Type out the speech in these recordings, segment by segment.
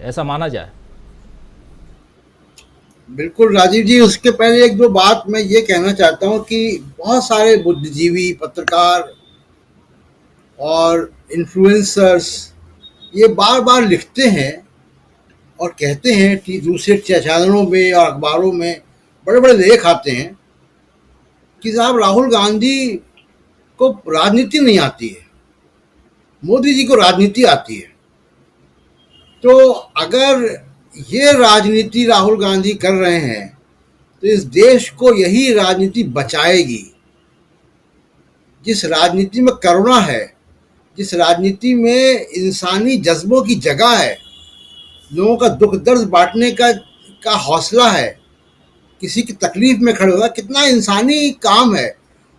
ऐसा माना जाए? बिल्कुल राजीव जी, उसके पहले एक दो बात मैं ये कहना चाहता हूँ कि बहुत सारे बुद्धिजीवी, पत्रकार और इन्फ्लुएंसर्स ये बार बार लिखते हैं और कहते हैं कि दूसरे चैनलों में और अखबारों में बड़े बड़े लेख आते हैं कि साहब राहुल गांधी को राजनीति नहीं आती है, मोदी जी को राजनीति आती है। तो अगर ये राजनीति राहुल गांधी कर रहे हैं तो इस देश को यही राजनीति बचाएगी। जिस राजनीति में करुणा है, जिस राजनीति में इंसानी जज्बों की जगह है, लोगों का दुख दर्द बांटने का हौसला है, किसी की तकलीफ में खड़े होना कितना इंसानी काम है।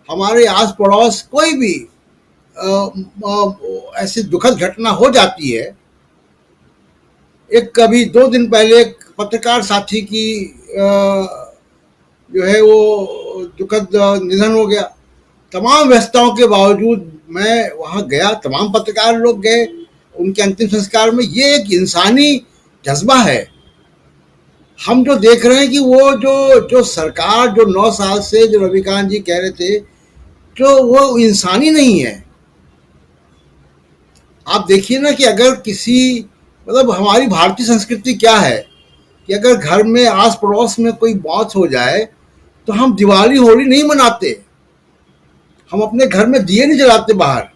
हमारे आस पड़ोस कोई भी ऐसी दुखद घटना हो जाती है। एक कभी 2 दिन पहले एक पत्रकार साथी की जो है वो दुखद निधन हो गया। तमाम व्यस्तताओं के बावजूद मैं वहाँ गया, तमाम पत्रकार लोग गए उनके अंतिम संस्कार में। ये एक इंसानी जज्बा है। हम जो देख रहे हैं कि वो जो सरकार जो 9 साल से जो रविकांत जी कह रहे थे, जो वो इंसानी नहीं है। आप देखिए ना कि अगर किसी मतलब हमारी भारतीय संस्कृति क्या है कि अगर घर में आस पड़ोस में कोई मौत हो जाए तो हम दिवाली होली नहीं मनाते, हम अपने घर में दिए नहीं जलाते बाहर।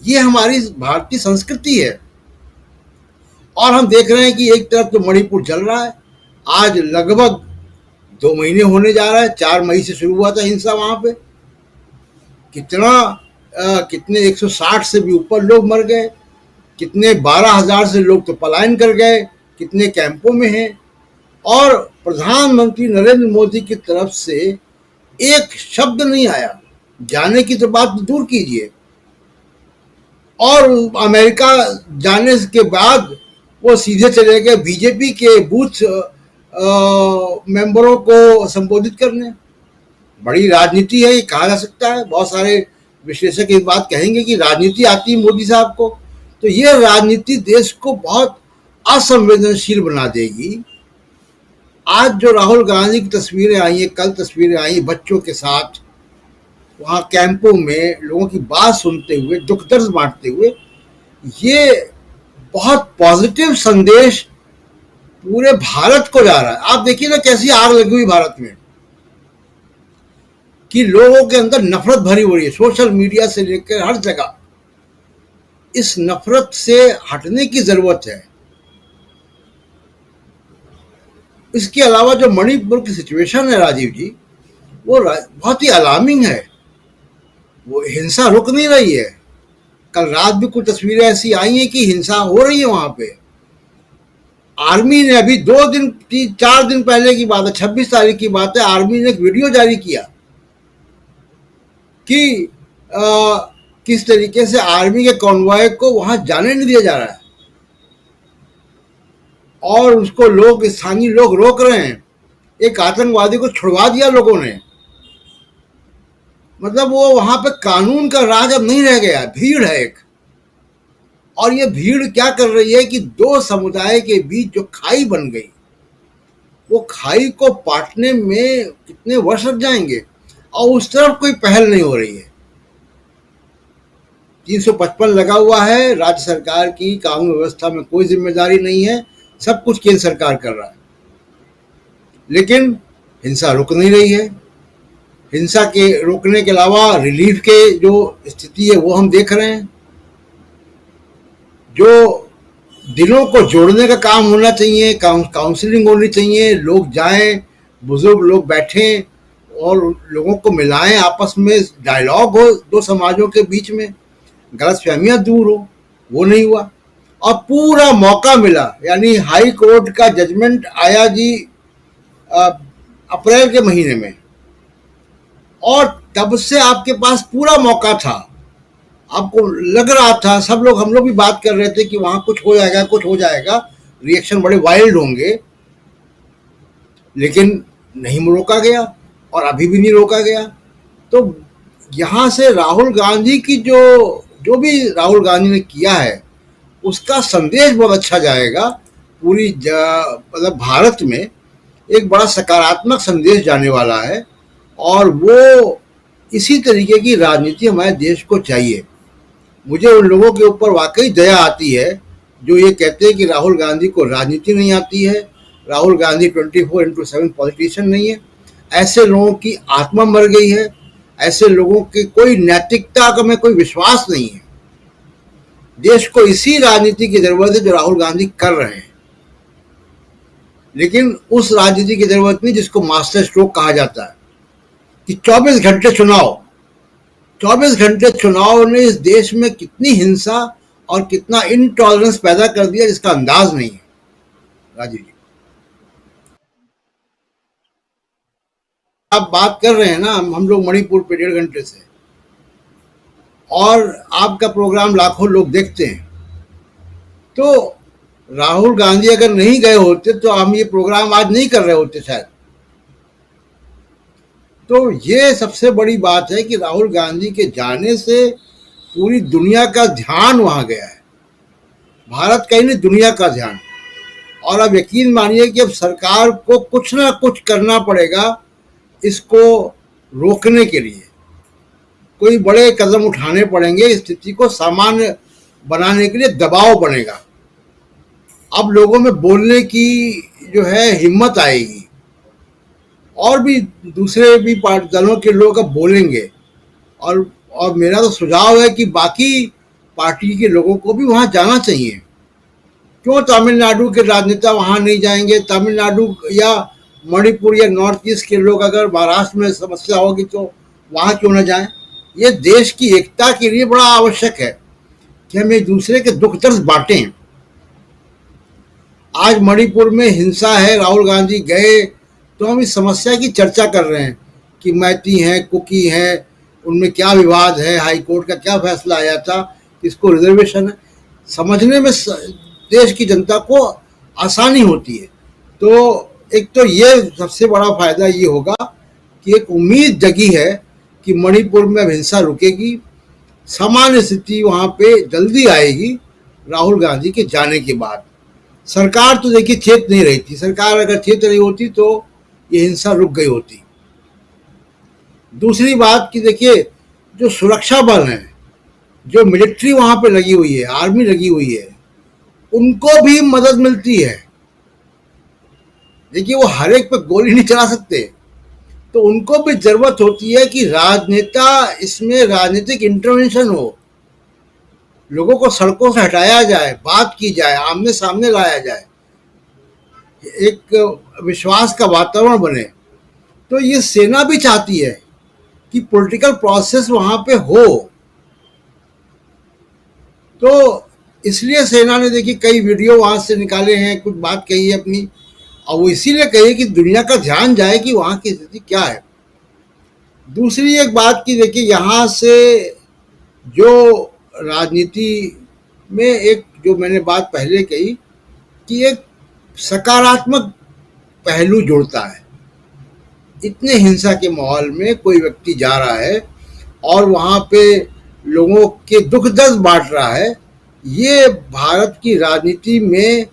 ये हमारी भारतीय संस्कृति है। और हम देख रहे हैं कि एक तरफ तो मणिपुर जल रहा है, आज लगभग 2 महीने होने जा रहा है। 4 मई से शुरू हुआ था हिंसा वहां पे। कितने 160 से भी ऊपर लोग मर गए, कितने 12,000 से लोग तो पलायन कर गए, कितने कैंपों में हैं। और प्रधानमंत्री नरेंद्र मोदी की तरफ से एक शब्द नहीं आया। जाने की तो बात दूर कीजिए, और अमेरिका जाने के बाद वो सीधे चले गए बीजेपी के बूथ मेंबरों को संबोधित करने। बड़ी राजनीति है, ये कहा जा सकता है। बहुत सारे विश्लेषक इस बात कहेंगे कि राजनीति आती है मोदी साहब को। तो ये राजनीति देश को बहुत असंवेदनशील बना देगी। आज जो राहुल गांधी की तस्वीरें आई हैं, कल तस्वीरें आई हैं बच्चों के साथ वहाँ कैंपों में लोगों की बात सुनते हुए, दुख दर्द बांटते हुए, ये बहुत पॉजिटिव संदेश पूरे भारत को जा रहा है। आप देखिए ना कैसी आग लगी हुई भारत में कि लोगों के अंदर नफरत भरी हो रही है, सोशल मीडिया से लेकर हर जगह। इस नफरत से हटने की जरूरत है। इसके अलावा जो मणिपुर की सिचुएशन है राजीव जी, वो बहुत ही अलार्मिंग है। वो हिंसा रुक नहीं रही है। कल रात भी कुछ तस्वीरें ऐसी आई हैं कि हिंसा हो रही है वहां पे। आर्मी ने अभी 4 दिन पहले की बात है, 26 तारीख की बात है, आर्मी ने एक वीडियो जारी किया कि किस तरीके से आर्मी के कॉन्वॉय को वहां जाने नहीं दिया जा रहा है और उसको स्थानीय लोग रोक रहे हैं। एक आतंकवादी को छुड़वा दिया लोगों ने। मतलब वो वहां पे कानून का राज अब नहीं रह गया, भीड़ है एक। और ये भीड़ क्या कर रही है कि 2 समुदाय के बीच जो खाई बन गई, वो खाई को पाटने में कितने वर्ष लग जाएंगे और उस तरफ कोई पहल नहीं हो रही है। 355 लगा हुआ है, राज्य सरकार की कानून व्यवस्था में कोई जिम्मेदारी नहीं है, सब कुछ केंद्र सरकार कर रहा है। लेकिन हिंसा रुक नहीं रही है। हिंसा के रोकने के अलावा रिलीफ के जो स्थिति है वो हम देख रहे हैं। जो दिलों को जोड़ने का काम होना चाहिए, काउंसलिंग होनी चाहिए, लोग जाएं, बुजुर्ग लोग बैठें और लोगों को मिलाएं, आपस में डायलॉग हो 2 समाजों के बीच में, गलतफहमियां दूर हो, वो नहीं हुआ। और पूरा मौका मिला, यानी हाई कोर्ट का जजमेंट आया जी अप्रैल के महीने में, और तब से आपके पास पूरा मौका था। आपको लग रहा था, सब लोग, हम लोग भी बात कर रहे थे कि वहां कुछ हो जाएगा, कुछ हो जाएगा, रिएक्शन बड़े वाइल्ड होंगे, लेकिन नहीं रोका गया और अभी भी नहीं रोका गया। तो यहां से राहुल गांधी की जो भी राहुल गांधी ने किया है उसका संदेश बहुत अच्छा जाएगा पूरी मतलब भारत में एक बड़ा सकारात्मक संदेश जाने वाला है, और वो इसी तरीके की राजनीति हमारे देश को चाहिए। मुझे उन लोगों के ऊपर वाकई दया आती है जो ये कहते हैं कि राहुल गांधी को राजनीति नहीं आती है, राहुल गांधी 24/7 पॉलिटिशियन नहीं है। ऐसे लोगों की आत्मा मर गई है, ऐसे लोगों की कोई नैतिकता का में कोई विश्वास नहीं है। देश को इसी राजनीति की जरूरत है जो राहुल गांधी कर रहे हैं, लेकिन उस राजनीति की जरूरत नहीं जिसको मास्टर स्ट्रोक कहा जाता है कि 24 घंटे चुनाव ने इस देश में कितनी हिंसा और कितना इनटॉलरेंस पैदा कर दिया जिसका अंदाज नहीं है। राजीव जी, आप बात कर रहे हैं ना, हम लोग मणिपुर पे 1.5 घंटे से, और आपका प्रोग्राम लाखों लोग देखते हैं। तो राहुल गांधी अगर नहीं गए होते तो हम ये प्रोग्राम आज नहीं कर रहे होते शायद। तो ये सबसे बड़ी बात है कि राहुल गांधी के जाने से पूरी दुनिया का ध्यान वहां गया है, भारत का ही नहीं दुनिया का ध्यान। और अब यकीन मानिए कि अब सरकार को कुछ ना कुछ करना पड़ेगा इसको रोकने के लिए, कोई बड़े कदम उठाने पड़ेंगे, स्थिति को सामान्य बनाने के लिए दबाव बनेगा। अब लोगों में बोलने की जो है हिम्मत आएगी, और भी दूसरे भी दलों के लोग अब बोलेंगे। और मेरा तो सुझाव है कि बाकी पार्टी के लोगों को भी वहां जाना चाहिए। क्यों तमिलनाडु के राजनेता वहां नहीं जाएंगे? तमिलनाडु या मणिपुर या नॉर्थ ईस्ट के लोग अगर महाराष्ट्र में समस्या होगी तो वहां क्यों ना जाएं? ये देश की एकता के लिए बड़ा आवश्यक है कि हम एक दूसरे के दुख दर्द बांटें। आज मणिपुर में हिंसा है, राहुल गांधी गए तो हम इस समस्या की चर्चा कर रहे हैं कि मैती हैं, कुकी हैं, उनमें क्या विवाद है, हाई कोर्ट का क्या फैसला आया था, इसको रिजर्वेशन है। समझने में देश की जनता को आसानी होती है। तो एक तो ये सबसे बड़ा फायदा ये होगा कि एक उम्मीद जगी है कि मणिपुर में अब हिंसा रुकेगी, सामान्य स्थिति वहां पे जल्दी आएगी राहुल गांधी के जाने के बाद। सरकार तो देखिए चेत नहीं रही थी, सरकार अगर चेत रही होती तो ये हिंसा रुक गई होती। दूसरी बात कि देखिए जो सुरक्षा बल हैं, जो मिलिट्री वहां पे लगी हुई है, आर्मी लगी हुई है, उनको भी मदद मिलती है। देखिए वो हर एक पे गोली नहीं चला सकते, तो उनको भी जरूरत होती है कि राजनेता इसमें राजनीतिक इंटरवेंशन हो, लोगों को सड़कों से हटाया जाए, बात की जाए, आमने सामने लाया जाए, एक विश्वास का वातावरण बने। तो ये सेना भी चाहती है कि पॉलिटिकल प्रोसेस वहां पे हो। तो इसलिए सेना ने देखिए कई वीडियो वहां से निकाले हैं, कुछ बात कही है अपनी, और वो इसीलिए कही कि दुनिया का ध्यान जाए कि वहां की स्थिति क्या है। दूसरी एक बात की देखिए यहाँ से जो राजनीति में एक जो मैंने बात पहले कही कि एक सकारात्मक पहलू जुड़ता है। इतने हिंसा के माहौल में कोई व्यक्ति जा रहा है और वहां पे लोगों के दुख दर्द बांट रहा है, ये भारत की राजनीति में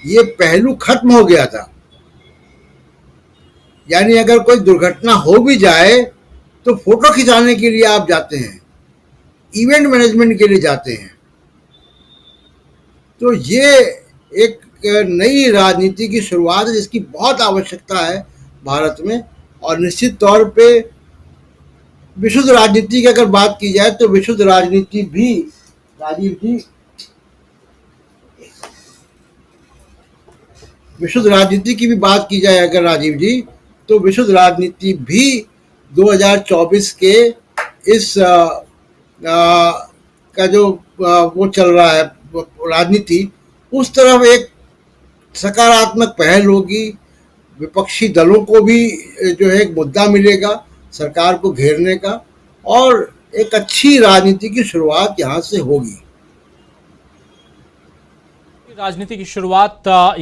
ये पहलू खत्म हो गया था। यानी अगर कोई दुर्घटना हो भी जाए तो फोटो खिंचाने के लिए आप जाते हैं, इवेंट मैनेजमेंट के लिए जाते हैं। तो ये एक नई राजनीति की शुरुआत है जिसकी बहुत आवश्यकता है भारत में। और निश्चित तौर पे विशुद्ध राजनीति की अगर बात की जाए तो विशुद्ध राजनीति भी, राजीव जी, विशुद्ध राजनीति की भी बात की जाए अगर राजीव जी, तो विशुद्ध राजनीति भी 2024 के इस का जो वो चल रहा है राजनीति, उस तरफ एक सकारात्मक पहल होगी। विपक्षी दलों को भी जो है एक मुद्दा मिलेगा सरकार को घेरने का, और एक अच्छी राजनीति की शुरुआत यहाँ से होगी। राजनीति की शुरुआत यहाँ